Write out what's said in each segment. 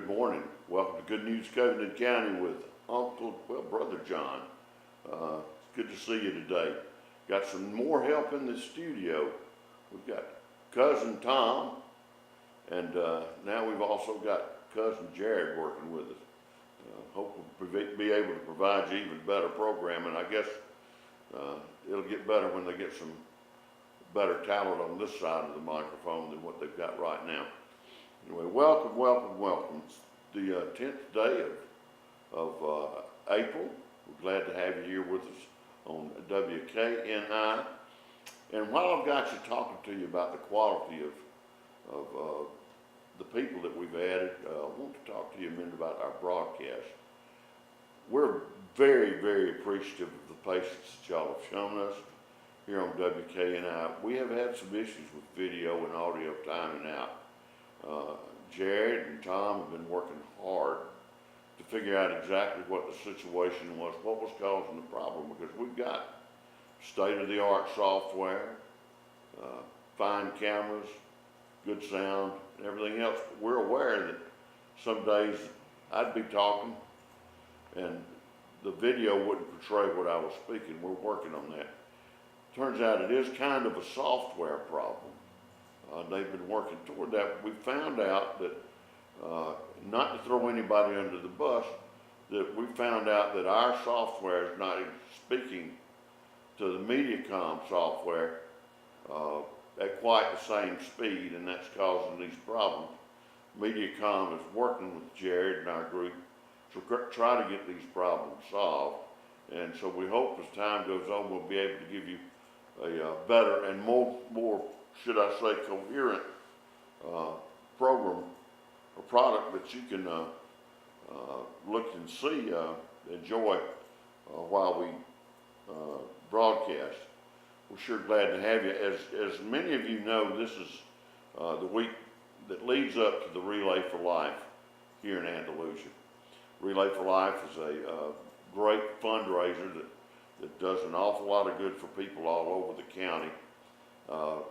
Good morning. Welcome to Good News Covington County with Brother John. It's good to see you today. Got some more help in the studio. We've got cousin Tom, and now we've also got cousin Jared working with us. Hope we'll be able to provide you even better programming. I guess it'll get better when they get some better talent on this side of the microphone than what they've got right now. Anyway, welcome. It's the 10th day of April. We're glad to have you here with us on WKNI. And while I've got you talking to you about the quality of the people that we've added, I want to talk to you a minute about our broadcast. We're very, very appreciative of the patience that y'all have shown us here on WKNI. We have had some issues with video and audio timing out. Jared and Tom have been working hard to figure out exactly what the situation was, what was causing the problem, because we've got state-of-the-art software, fine cameras, good sound, and everything else. But we're aware that some days I'd be talking and the video wouldn't portray what I was speaking. We're working on that. Turns out it is kind of a software problem. They've been working toward that. We found out that, not to throw anybody under the bus, that we found out that our software is not speaking to the Mediacom software at quite the same speed, and that's causing these problems. Mediacom is working with Jared and our group to try to get these problems solved. And so we hope as time goes on, we'll be able to give you a better and more, should I say, coherent program or product that you can look and see, enjoy while we broadcast. We're sure glad to have you. As many of you know, this is the week that leads up to the Relay for Life here in Andalusia. Relay for Life is a great fundraiser that does an awful lot of good for people all over the county.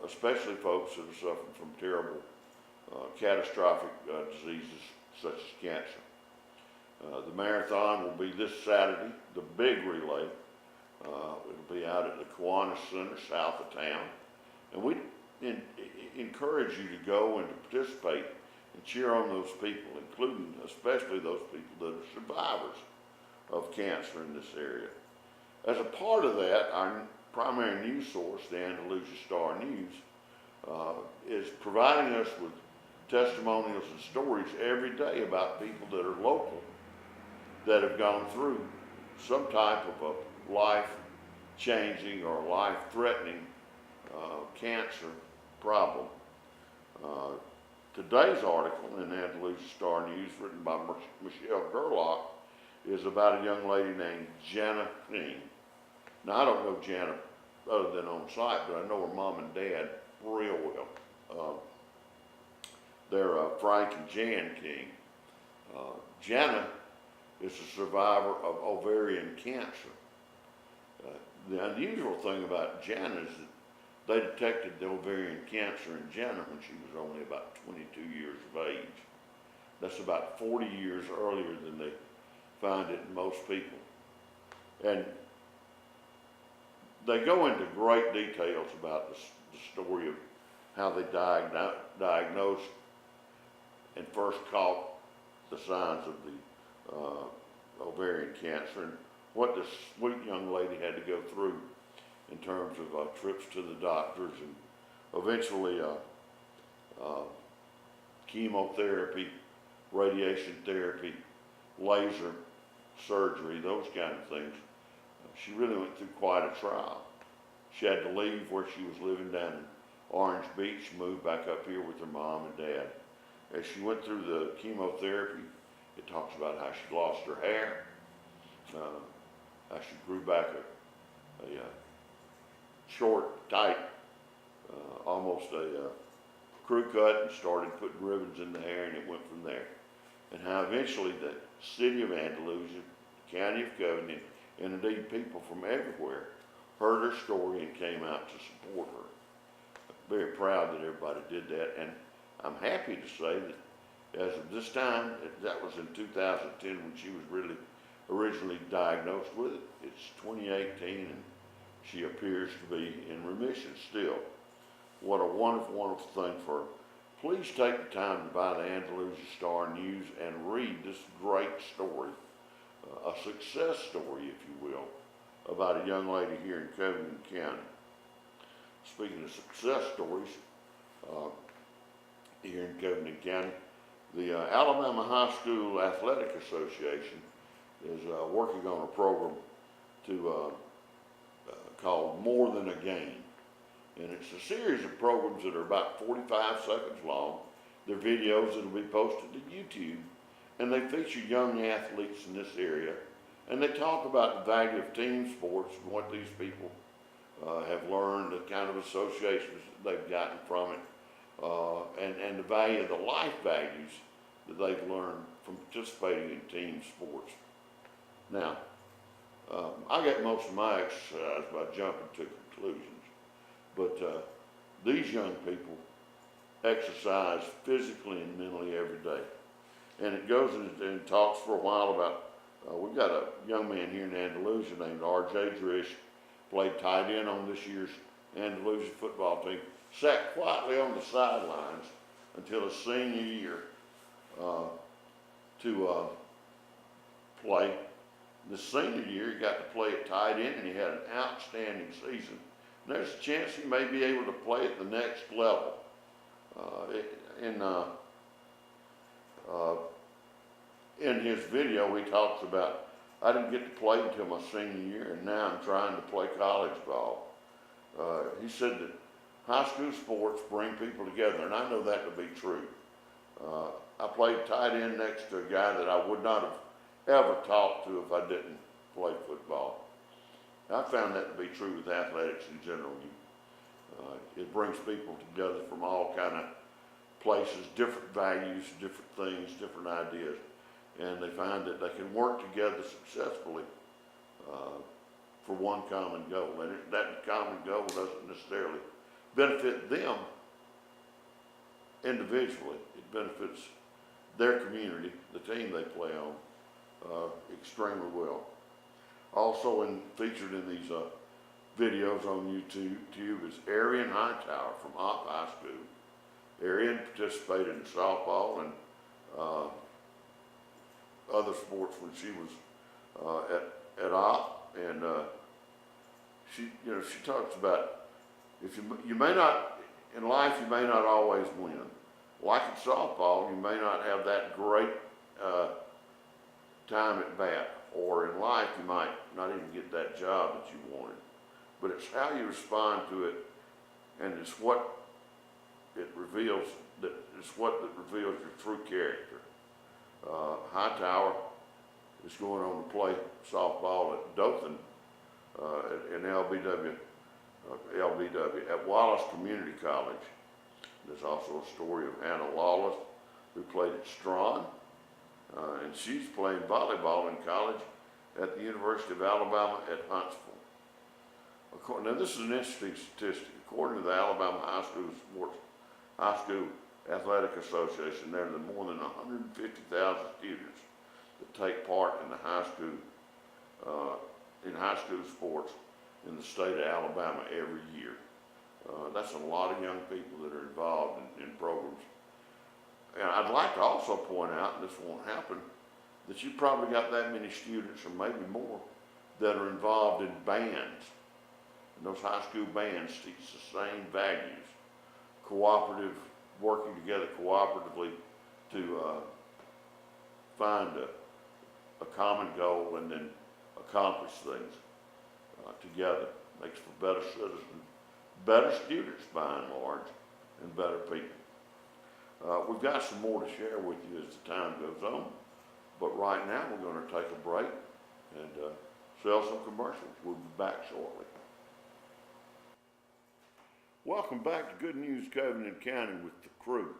Especially folks that are suffering from terrible, catastrophic diseases such as cancer. The marathon will be this Saturday, the big relay. It'll be out at the Kiwanis Center, south of town. And we encourage you to go and to participate and cheer on those people, including especially those people that are survivors of cancer in this area. As a part of that, our primary news source, the Andalusia Star News, is providing us with testimonials and stories every day about people that are local that have gone through some type of a life-changing or life-threatening cancer problem. Today's article in the Andalusia Star News, written by Michelle Gerlach, is about a young lady named Jana King. Now, I don't know Jana other than on site, but I know her mom and dad real well. They're Frank and Jan King. Jana is a survivor of ovarian cancer. The unusual thing about Jana is that they detected the ovarian cancer in Jana when she was only about 22 years of age. That's about 40 years earlier than they find it in most people. And they go into great details about the story of how they diagnosed and first caught the signs of the ovarian cancer, and what this sweet young lady had to go through in terms of trips to the doctors and eventually chemotherapy, radiation therapy, laser surgery, those kind of things. She really went through quite a trial. She had to leave where she was living down in Orange Beach, moved back up here with her mom and dad. As she went through the chemotherapy, it talks about how she lost her hair, how she grew back a short, tight, almost a crew cut, and started putting ribbons in the hair, and it went from there. And how eventually the city of Andalusia, the county of Covington, and indeed people from everywhere heard her story and came out to support her. I'm very proud that everybody did that, and I'm happy to say that As of this time, that was in 2010 when she was really originally diagnosed with it. It's 2018 and she appears to be in remission still. What a wonderful, wonderful thing for her. Please take the time to buy the Andalusia Star News and read this great story, a success story, if you will, about a young lady here in Covington County. Speaking of success stories, here in Covington County, the Alabama High School Athletic Association is working on a program to called More Than a Game. And it's a series of programs that are about 45 seconds long. They're videos that will be posted to YouTube. And they feature young athletes in this area. And they talk about the value of team sports and what these people have learned, the kind of associations that they've gotten from it, and the value of the life values that they've learned from participating in team sports. Now, I get most of my exercise by jumping to conclusions, but these young people exercise physically and mentally every day. And it goes and talks for a while about, we've got a young man here in Andalusia named R.J. Drish, played tight end on this year's Andalusia football team, sat quietly on the sidelines until his senior year to play. The senior year, he got to play at tight end, and he had an outstanding season. And there's a chance he may be able to play at the next level. In his video, he talks about, I didn't get to play until my senior year, and now I'm trying to play college ball. He said that high school sports bring people together, and I know that to be true. I played tight end next to a guy that I would not have ever talked to if I didn't play football. I found that to be true with athletics in general. It brings people together from all kind of places, different values, different things, different ideas, and they find that they can work together successfully for one common goal. And that common goal doesn't necessarily benefit them individually. It benefits their community, the team they play on, extremely well. Also featured in these videos on YouTube is Arian Hightower from Opp High School. Arian participated in softball and other sports when she was at Opp, and she talks about if you may not in life, you may not always win. Like in softball, you may not have that great time at bat, or in life you might not even get that job that you wanted. But it's how you respond to it, and it's what it reveals. It's what reveals your true character. Hightower is going on to play softball at Dothan in LBW at Wallace Community College. There's also a story of Hannah Lawless, who played at Strawn, and she's playing volleyball in college at the University of Alabama at Huntsville. Now, this is an interesting statistic. According to the Alabama High School Athletic Association, there are more than 150,000 students that take part in the high school sports in the state of Alabama every year. That's a lot of young people that are involved in programs. And I'd like to also point out, and this won't happen, that you probably got that many students, or maybe more, that are involved in bands. And those high school bands teach the same values. Cooperative, working together cooperatively to find a common goal and then accomplish things together. Makes for better citizens, better students by and large, and better people. We've got some more to share with you as the time goes on, but right now we're going to take a break and sell some commercials. We'll be back shortly. Welcome back to Good News Covington County with the crew.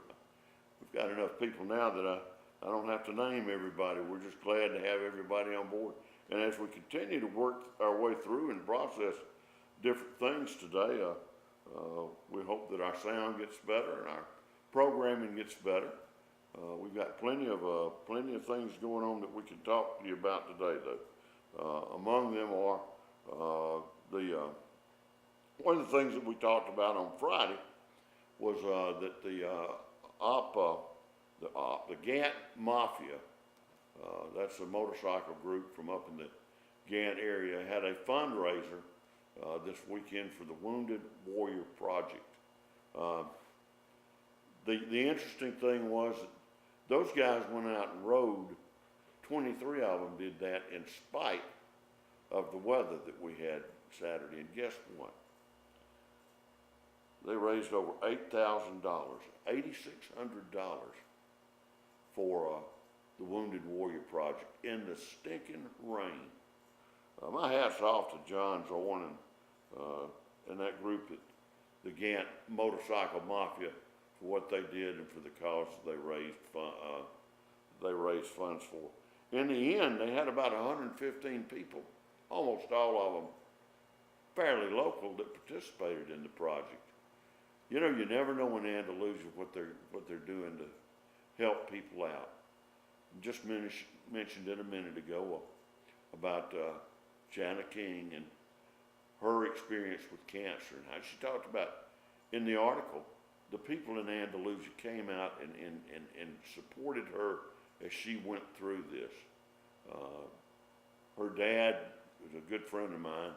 We've got enough people now that I don't have to name everybody. We're just glad to have everybody on board. And as we continue to work our way through and process different things today, we hope that our sound gets better and our programming gets better. We've got plenty of things going on that we can talk to you about today, though. Among them are one of the things that we talked about on Friday was that the Gant Mafia, that's a motorcycle group from up in the Gant area, had a fundraiser this weekend for the Wounded Warrior Project. The interesting thing was that those guys went out and rode. 23 of them did that in spite of the weather that we had Saturday. And guess what? They raised over $8,000, $8,600 for the Wounded Warrior Project in the stinking rain. My hat's off to John Zorn and that group, the Gant Motorcycle Mafia, for what they did and for the cause they raised funds for. In the end, they had about 115 people, almost all of them fairly local, that participated in the project. You know, you never know in Andalusia what they're doing to help people out. Just mentioned it a minute ago about Jana King and her experience with cancer and how she talked about in the article. The people in Andalusia came out and supported her as she went through this. Her dad was a good friend of mine.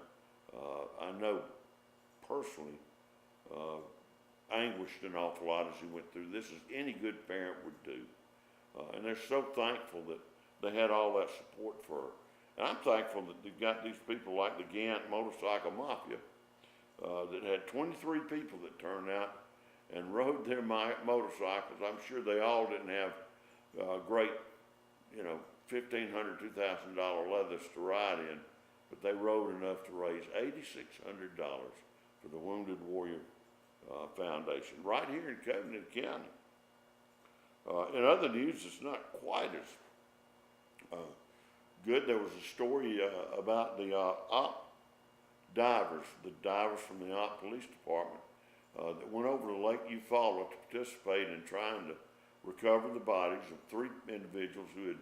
I know personally anguished an awful lot as he went through this, as any good parent would do. And they're so thankful that they had all that support for her. And I'm thankful that they've got these people like the Gant Motorcycle Mafia that had 23 people that turned out and rode their motorcycles. I'm sure they all didn't have great, $1,500, $2,000 leathers to ride in, but they rode enough to raise $8,600 for the Wounded Warrior Foundation right here in Covington County. In other news, it's not quite as good. There was a story about the divers from the Op Police Department that went over to Lake Eufaula to participate in trying to recover the bodies of 3 individuals who had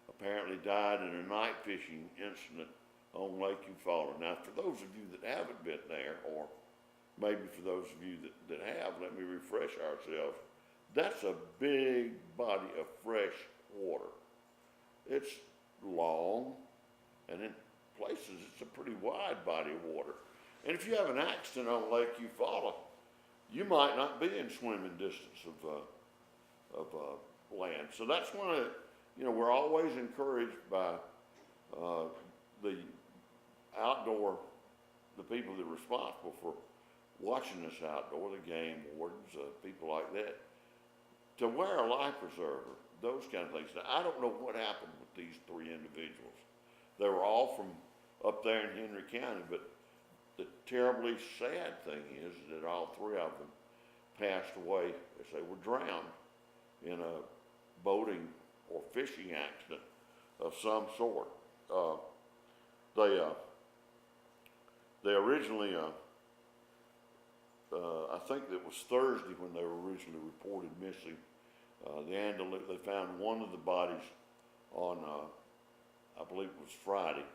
apparently died in a night fishing incident on Lake Eufaula. Now, for those of you that haven't been there, or maybe for those of you that have, let me refresh ourselves. That's a big body of fresh water. It's long, and in places it's a pretty wide body of water. And if you have an accident on Lake Eufaula, you might not be in swimming distance of land. So that's one of we're always encouraged by the people that are responsible for watching this outdoor, the game wardens, people like that, to wear a life preserver, those kind of things. Now, I don't know what happened with these 3 individuals. They were all from up there in Henry County, but the terribly sad thing is that all 3 of them passed away as they were drowned in a boating or fishing accident of some sort. They originally, I think it was Thursday when they were originally reported missing. They found one of the bodies on, I believe it was Friday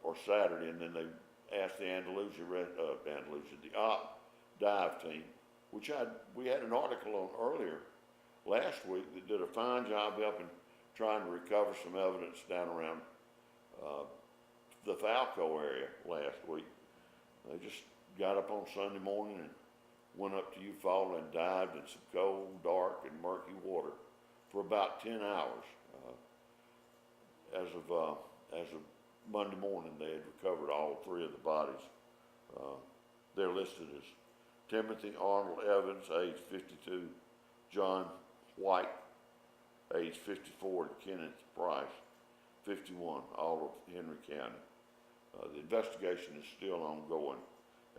or Saturday, and then they asked the the Op dive team, which we had an article on earlier last week that did a fine job helping trying to recover some evidence down around the Falco area last week. They just got up on Sunday morning and went up to Eufaula and dived in some cold, dark, and murky water for about 10 hours. As of Monday morning, they had recovered all 3 of the bodies. They're listed as Timothy Arnold Evans, age 52, John White, age 54, and Kenneth Price, 51, all of Henry County. The investigation is still ongoing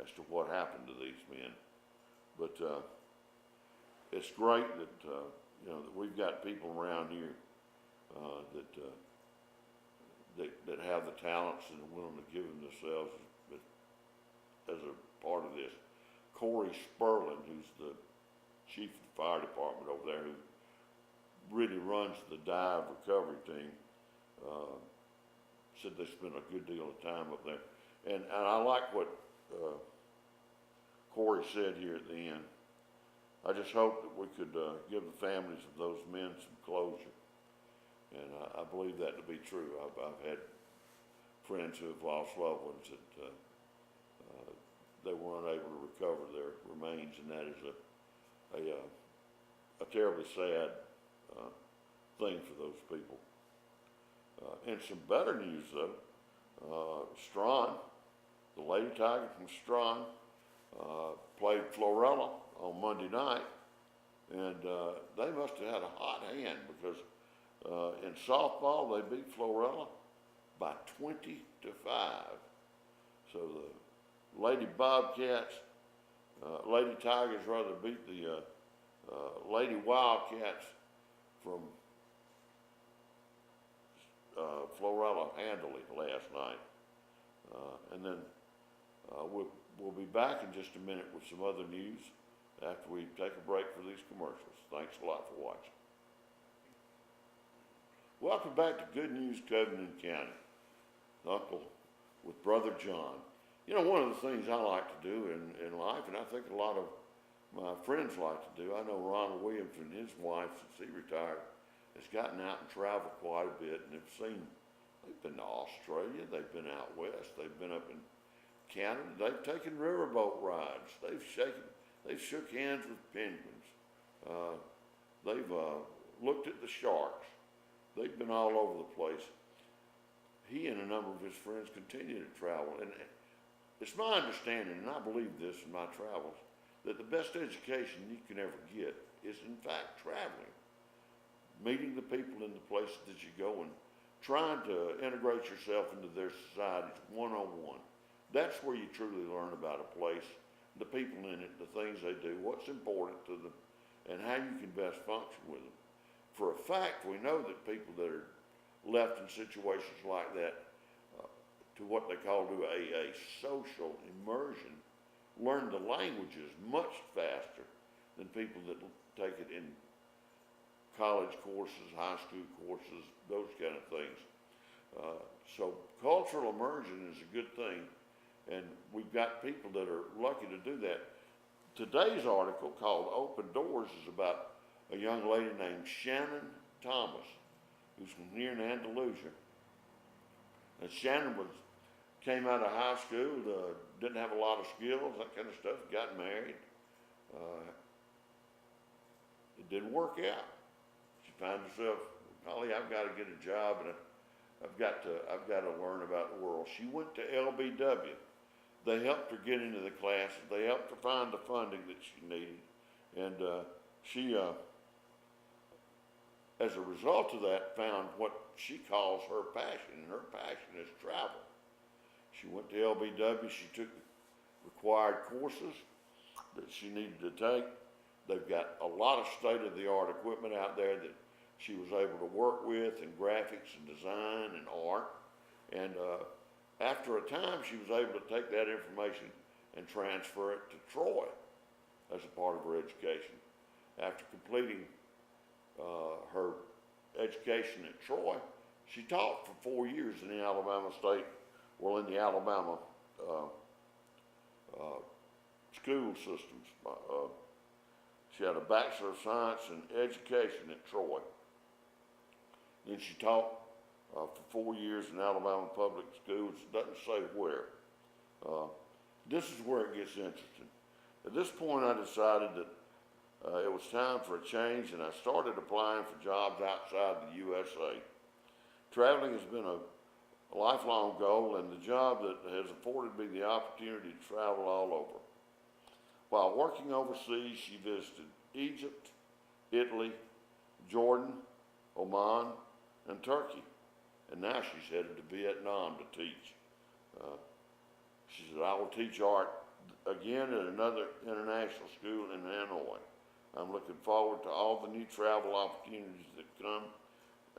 as to what happened to these men. But it's great that that we've got people around here that have the talents and are willing to give them themselves as a part of this. Corey Sperlin, who's the chief of the fire department over there, who really runs the dive recovery team, said they spent a good deal of time up there. And I like what Corey said here at the end. I just hope that we could give the families of those men some closure. And I believe that to be true. I've had friends who have lost loved ones that they were unable to recover their remains, and that is a terribly sad thing for those people. And some better news though, Strawn, the Lady Tigers from Strawn, played Florella on Monday night, and they must have had a hot hand because in softball they beat Florella by 20-5. So the Lady Bobcats, Lady Tigers rather, beat the Lady Wildcats from Florella handily last night. And then we'll be back in just a minute with some other news after we take a break for these commercials. Thanks a lot for watching. Welcome back to Good News Covington County. Uncle with Brother John. You know, one of the things I like to do in life, and I think a lot of my friends like to do, I know Ronald Williams and his wife, since he retired, has gotten out and traveled quite a bit, and they've been to Australia, they've been out west, they've been up in Canada, they've taken riverboat rides, they've shook hands with penguins, they've looked at the sharks, they've been all over the place. He and a number of his friends continue to travel, and it's my understanding, and I believe this in my travels, that the best education you can ever get is in fact traveling, meeting the people in the places that you go and trying to integrate yourself into their societies one-on-one. That's where you truly learn about a place, the people in it, the things they do, what's important to them, and how you can best function with them. For a fact, we know that people that are left in situations like that to what they call a social immersion learn the languages much faster than people that take it in college courses, high school courses, those kind of things. So cultural immersion is a good thing, and we've got people that are lucky to do that. Today's article, called Open Doors, is about a young lady named Shannon Thomas, who's from here in Andalusia. And Shannon came out of high school, didn't have a lot of skills, that kind of stuff, got married. It didn't work out. She found herself, Holly, I've got to get a job, and I've got to learn about the world. She went to LBW. They helped her get into the classes. They helped her find the funding that she needed. And she, as a result of that, found what she calls her passion, and her passion is travel. She went to LBW. She took the required courses that she needed to take. They've got a lot of state-of-the-art equipment out there that she was able to work with in graphics and design and art. And after a time, she was able to take that information and transfer it to Troy as a part of her education. After completing her education at Troy, she taught for 4 years in the Alabama school systems. She had a Bachelor of Science in Education at Troy. Then she taught for 4 years in Alabama public schools. It doesn't say where. This is where it gets interesting. At this point, I decided that it was time for a change, and I started applying for jobs outside the USA. Traveling has been a lifelong goal, and the job that has afforded me the opportunity to travel all over. While working overseas, she visited Egypt, Italy, Jordan, Oman, and Turkey. And now she's headed to Vietnam to teach. She said, I will teach art again at another international school in Hanoi. I'm looking forward to all the new travel opportunities that come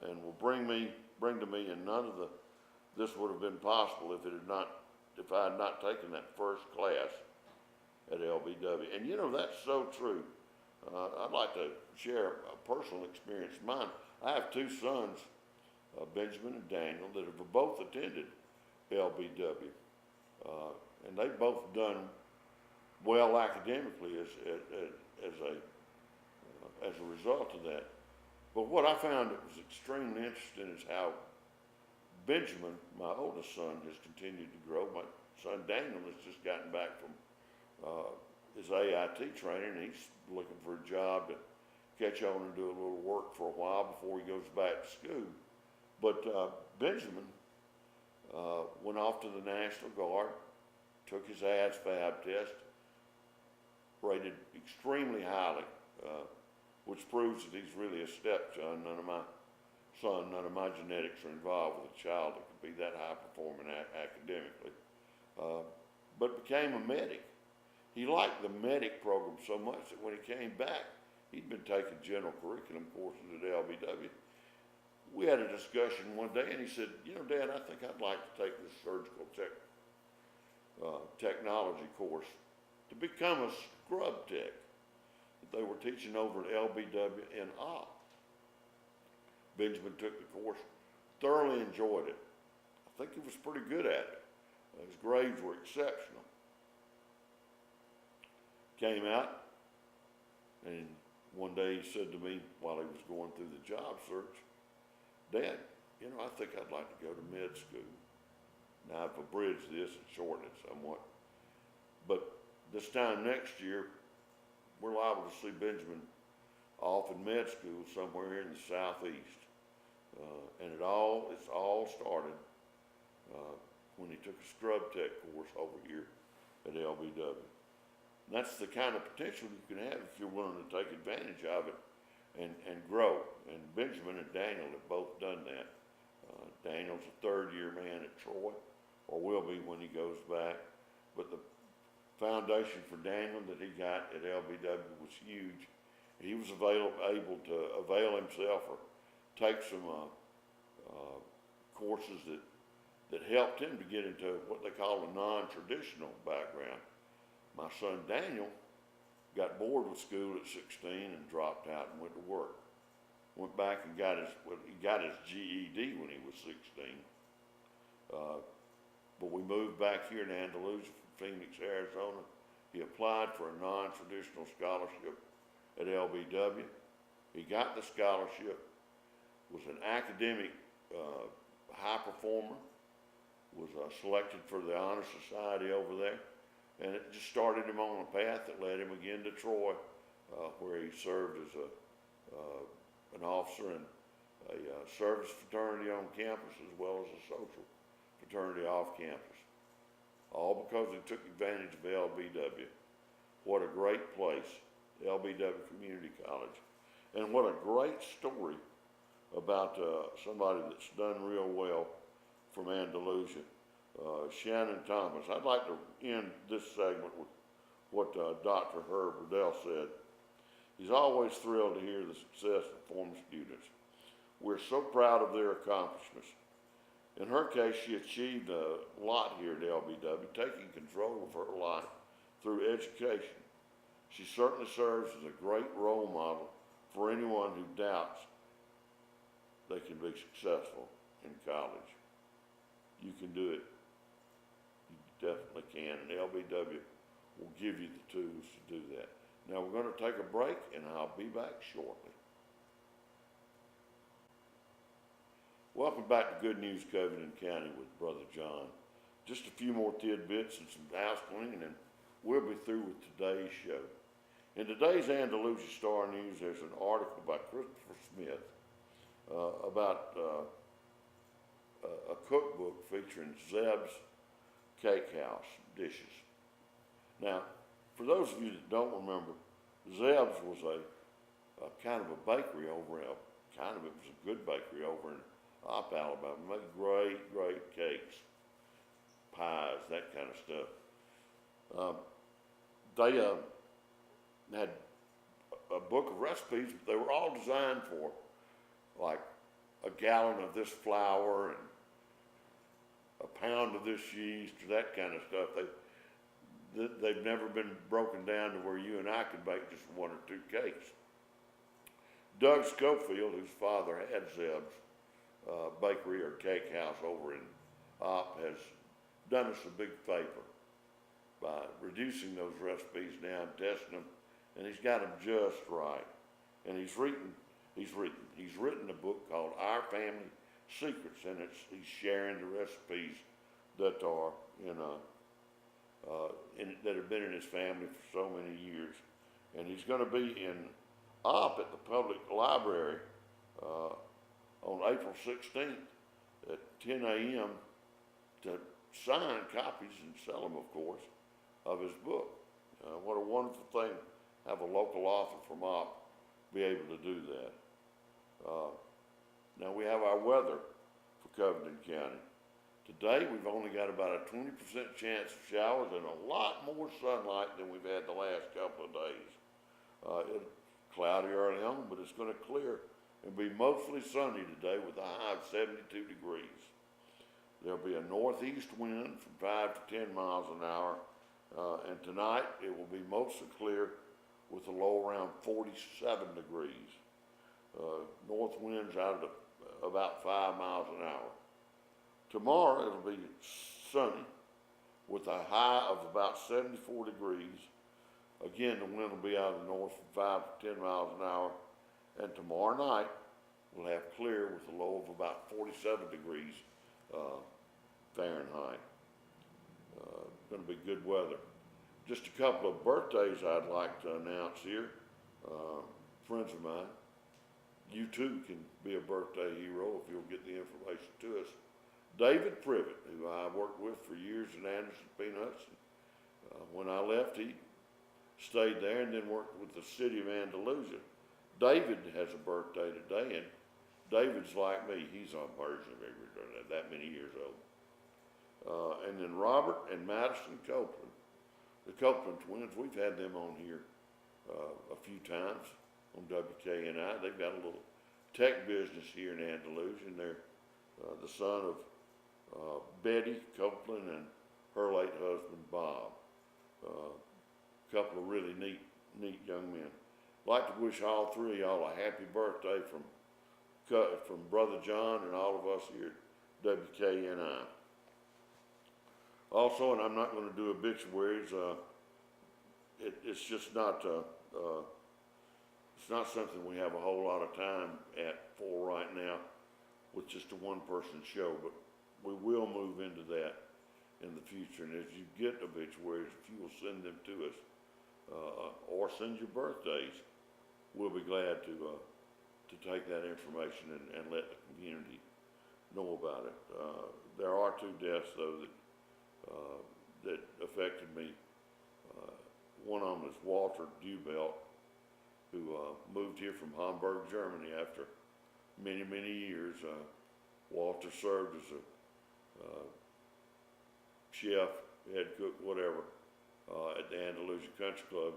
and will bring to me, and none of this would have been possible if I had not taken that first class at LBW. And you know, that's so true. I'd like to share a personal experience of mine. I have two sons, Benjamin and Daniel, that have both attended LBW, and they've both done well academically as a result of that. But what I found that was extremely interesting is how Benjamin, my oldest son, has continued to grow. My son Daniel has just gotten back from his AIT training, and he's looking for a job to catch on and do a little work for a while before he goes back to school. But Benjamin went off to the National Guard, took his ASVAB test, rated extremely highly, which proves that he's really a stepson. None of my genetics are involved with a child that could be that high performing academically, but became a medic. He liked the medic program so much that when he came back, he'd been taking general curriculum courses at LBW. We had a discussion one day, and he said, "You know, Dad, I think I'd like to take this surgical technology course to become a scrub tech that they were teaching over at LBW in Opp." Benjamin took the course, thoroughly enjoyed it. I think he was pretty good at it. His grades were exceptional. Came out, and one day he said to me while he was going through the job search, "Dad, you know, I think I'd like to go to med school." Now I've abridged this and shortened it somewhat, but this time next year, we're liable to see Benjamin off in med school somewhere here in the southeast. And it's all started when he took a scrub tech course over here at LBW. And that's the kind of potential you can have if you're willing to take advantage of it and grow. And Benjamin and Daniel have both done that. Daniel's a third-year man at Troy, or will be when he goes back. But the foundation for Daniel that he got at LBW was huge. He was able to avail himself or take some courses that helped him to get into what they call a non-traditional background. My son Daniel got bored with school at 16 and dropped out and went to work. Went back and got his GED when he was 16. But we moved back here to Andalusia from Phoenix, Arizona. He applied for a non-traditional scholarship at LBW. He got the scholarship, was an academic high performer, was selected for the Honor Society over there, and it just started him on a path that led him again to Troy, where he served as an officer in a service fraternity on campus as well as a social fraternity off campus. All because he took advantage of LBW. What a great place, LBW Community College. And what a great story about somebody that's done real well from Andalusia, Shannon Thomas. I'd like to end this segment with what Dr. Herb Riddell said. He's always thrilled to hear the success of former students. We're so proud of their accomplishments. In her case, she achieved a lot here at LBW, taking control of her life through education. She certainly serves as a great role model for anyone who doubts they can be successful in college. You can do it. You definitely can, and LBW will give you the tools to do that. Now we're going to take a break, and I'll be back shortly. Welcome back to Good News Covington County with Brother John. Just a few more tidbits and some house cleaning, and we'll be through with today's show. In today's Andalusia Star News, there's an article by Christopher Smith about a cookbook featuring Zeb's Cake House dishes. Now, for those of you that don't remember, Zeb's was a kind of a bakery over in, it was a good bakery over in Opp, Alabama. Made great cakes, pies, that kind of stuff. They had a book of recipes, but they were all designed for like a gallon of this flour and a pound of this yeast, or that kind of stuff. they've never been broken down to where you and I could bake just one or two cakes. Doug Schofield, whose father had Zeb's bakery or cake house over in Opp, has done us a big favor by reducing those recipes down, testing them, and he's got them just right. And he's written a book called Our Family Secrets, and he's sharing the recipes that are that have been in his family for so many years. And he's going to be in Opp at the public library on April 16th at 10 a.m. to sign copies and sell them, of course, of his book. What a wonderful thing to have a local author from Opp be able to do that. Now we have our weather for Covington County. Today we've only got about a 20% chance of showers and a lot more sunlight than we've had the last couple of days. It's cloudy early on, but it's going to clear and be mostly sunny today with a high of 72 degrees. There'll be a northeast wind from 5 to 10 miles an hour, and tonight it will be mostly clear with a low around 47 degrees. North winds out of about 5 miles an hour. Tomorrow it'll be sunny with a high of about 74 degrees. Again, the wind will be out of the north from 5 to 10 miles an hour. And tomorrow night we'll have clear with a low of about 47 degrees Fahrenheit. Going to be good weather. Just a couple of birthdays I'd like to announce here. Friends of mine. You too can be a birthday hero if you'll get the information to us. David Privet, who I worked with for years in Anderson Peanuts. When I left, he stayed there and then worked with the city of Andalusia. David has a birthday today, and David's like me. He's a version of every that many years old. And then Robert and Madison Copeland, the Copeland twins. We've had them on here a few times on WKNI. They've got a little tech business here in Andalusia, and they're the son of Betty Copeland and her late husband Bob. A couple of really neat young men. I'd like to wish all three of y'all a happy birthday from Brother John and all of us here at WKNI. Also, and I'm not going to do obituaries. It's just not. It's not something we have a whole lot of time for right now with just a one-person show, but we will move into that in the future. And as you get obituaries, if you will send them to us or send your birthdays, we'll be glad to take that information and let the community know about it. There are two deaths, though, that affected me. One of them is Walter Dubelt, who moved here from Hamburg, Germany after many, many years. Walter served as a chef, head cook, whatever, at the Andalusia Country Club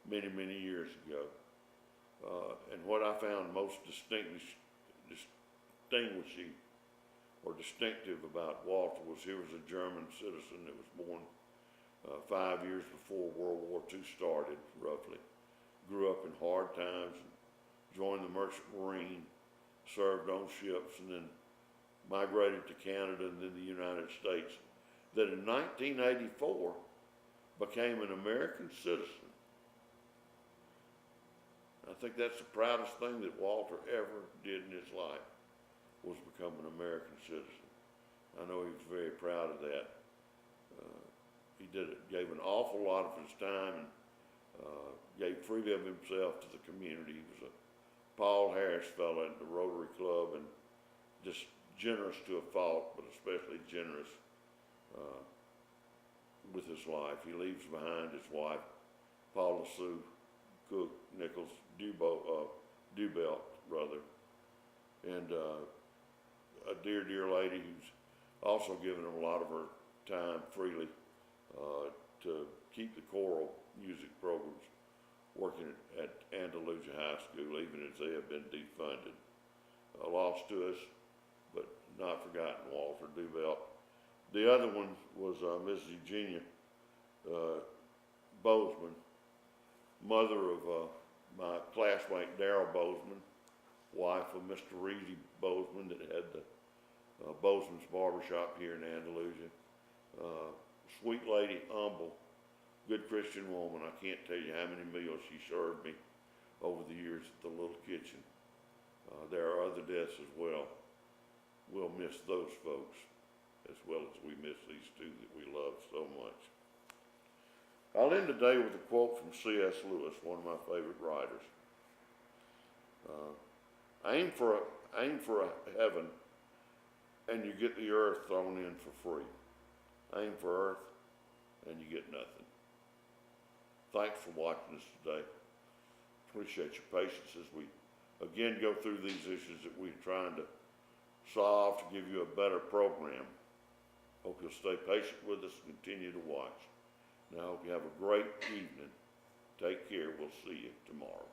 many, many years ago. And what I found most distinguishing or distinctive about Walter was he was a German citizen that was born 5 years before World War II started, roughly. Grew up in hard times, joined the Merchant Marine, served on ships, and then migrated to Canada and then the United States. That in 1984 became an American citizen. I think that's the proudest thing that Walter ever did in his life, was become an American citizen. I know he was very proud of that. He gave an awful lot of his time and gave freely of himself to the community. He was a Paul Harris fellow at the Rotary Club, and just generous to a fault, but especially generous with his life. He leaves behind his wife, Paula Sue Cook Nichols Dubelt, brother, and a dear, dear lady who's also given him a lot of her time freely to keep the choral music programs working at Andalusia High School, even as they have been defunded. A loss to us, but not forgotten, Walter Dubelt. The other one was Miss Eugenia Bozeman, mother of my classmate Darrell Bozeman, wife of Mr. Reedy Bozeman that had the Bozeman's Barbershop here in Andalusia. Sweet lady, humble, good Christian woman. I can't tell you how many meals she served me over the years at the little kitchen. There are other deaths as well. We'll miss those folks as well as we miss these two that we love so much. I'll end today with a quote from C.S. Lewis, one of my favorite writers. Aim for a heaven and you get the earth thrown in for free. Aim for earth and you get nothing. Thanks for watching us today. Appreciate your patience as we again go through these issues that we're trying to solve to give you a better program. Hope you'll stay patient with us and continue to watch. Now, I hope you have a great evening. Take care. We'll see you tomorrow.